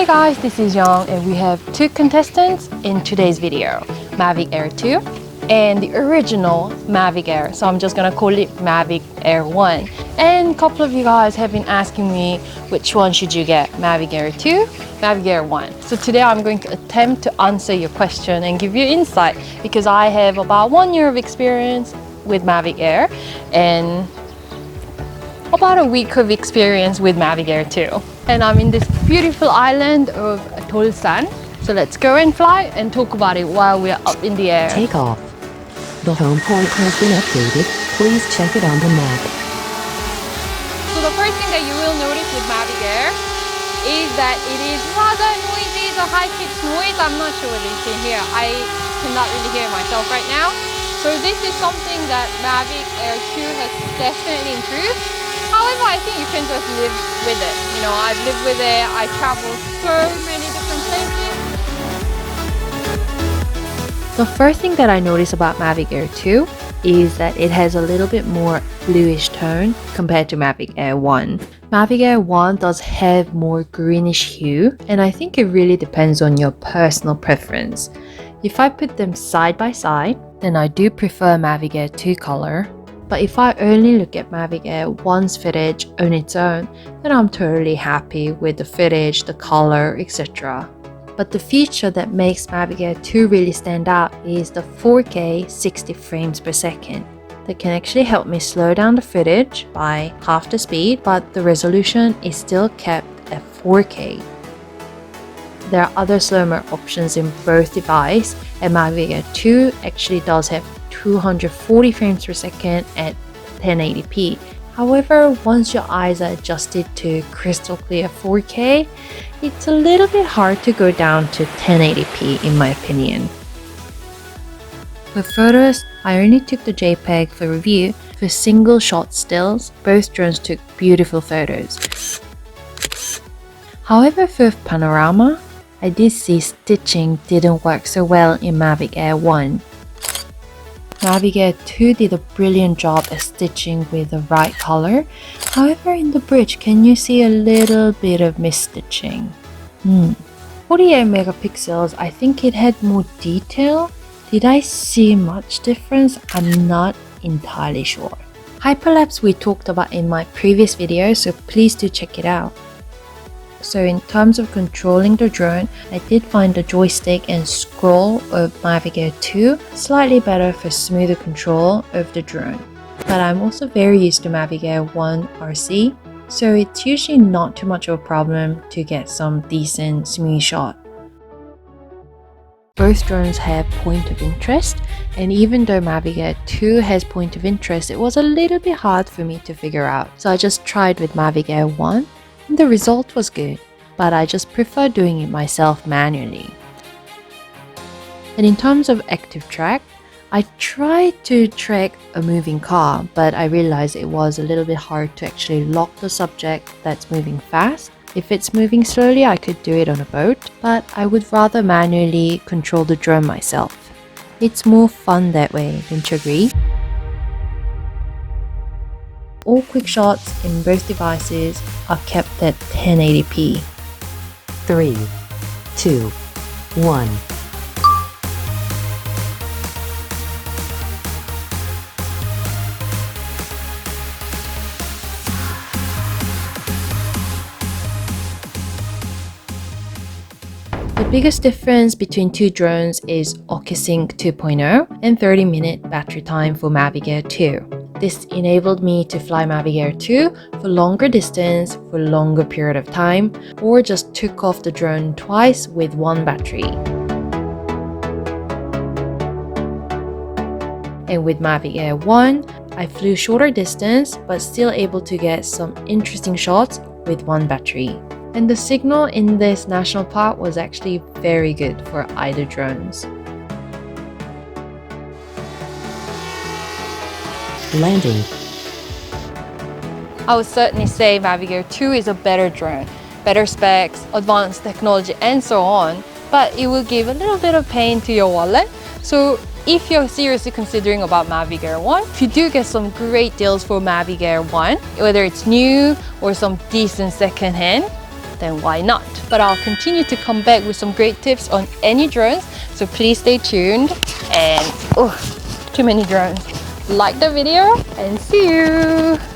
Hey guys, this is Young and we have two contestants in today's video, Mavic Air 2 and the original Mavic Air. So I'm just gonna call it Mavic Air 1. And a couple of you guys have been asking me which one should you get, Mavic Air 2, Mavic Air 1. So today I'm going to attempt to answer your question and give you insight because I have about 1 year of experience with Mavic Air and about a week of experience with Mavic Air 2. And I'm in this beautiful island of San. So let's go and fly and talk about it while we're up in the air. Take off. The home point has been updated. Please check it on the map. So the first thing that you will notice with Mavic Air is that it is rather noisy. The high-pitched noise, I'm not sure whether you can hear. I cannot really hear myself right now. So this is something that Mavic Air 2 has definitely improved. However, I think you can just live with it. You know, I've lived with it. I travel so many different places. The first thing that I noticed about Mavic Air 2 is that it has a little bit more bluish tone compared to Mavic Air 1. Mavic Air 1 does have more greenish hue, and I think it really depends on your personal preference. If I put them side by side, then I do prefer Mavic Air 2 color. But if I only look at Mavic Air 1's footage on its own, then I'm totally happy with the footage, the color, etc. But the feature that makes Mavic Air 2 really stand out is the 4K 60 frames per second. That can actually help me slow down the footage by half the speed, but the resolution is still kept at 4K. There are other slow-mo options in both devices, and Mavic Air 2 actually does have 240 frames per second at 1080p. However, once your eyes are adjusted to crystal clear 4K, it's a little bit hard to go down to 1080p in my opinion. For photos, I only took the JPEG for review. For single shot stills, both drones took beautiful photos. However, for panorama, I did see stitching didn't work so well in Mavic Air 1. Mavic Air 2 did a brilliant job at stitching with the right color. However, in the bridge, can you see a little bit of misstitching? 48 megapixels, I think it had more detail. Did I see much difference? I'm not entirely sure. Hyperlapse we talked about in my previous video, so please do check it out. So in terms of controlling the drone, I did find the joystick and scroll of Mavic Air 2 slightly better for smoother control of the drone. But I'm also very used to Mavic Air 1 RC, so it's usually not too much of a problem to get some decent smooth shot. Both drones have point of interest, and even though Mavic Air 2 has point of interest, it was a little bit hard for me to figure out. So I just tried with Mavic Air 1. The result was good, but I just prefer doing it myself manually. And in terms of active track, I tried to track a moving car, but I realized it was a little bit hard to actually lock the subject that's moving fast. If it's moving slowly, I could do it on a boat, but I would rather manually control the drone myself. It's more fun that way, don't you agree? All quick shots in both devices are kept at 1080p. 3, 2, 1. The biggest difference between two drones is OcuSync 2.0 and 30-minute battery time for Mavic Air 2. This enabled me to fly Mavic Air 2 for longer distance for longer period of time, or just took off the drone twice with one battery. And with Mavic Air 1, I flew shorter distance but still able to get some interesting shots with one battery. And the signal in this national park was actually very good for either drones. Landing. I would certainly say Mavic Air 2 is a better drone, better specs, advanced technology and so on, but it will give a little bit of pain to your wallet. So if you're seriously considering about Mavic Air 1, if you do get some great deals for Mavic Air 1, whether it's new or some decent second hand, then why not? But I'll continue to come back with some great tips on any drones, so please stay tuned. And too many drones. Like the video and see you!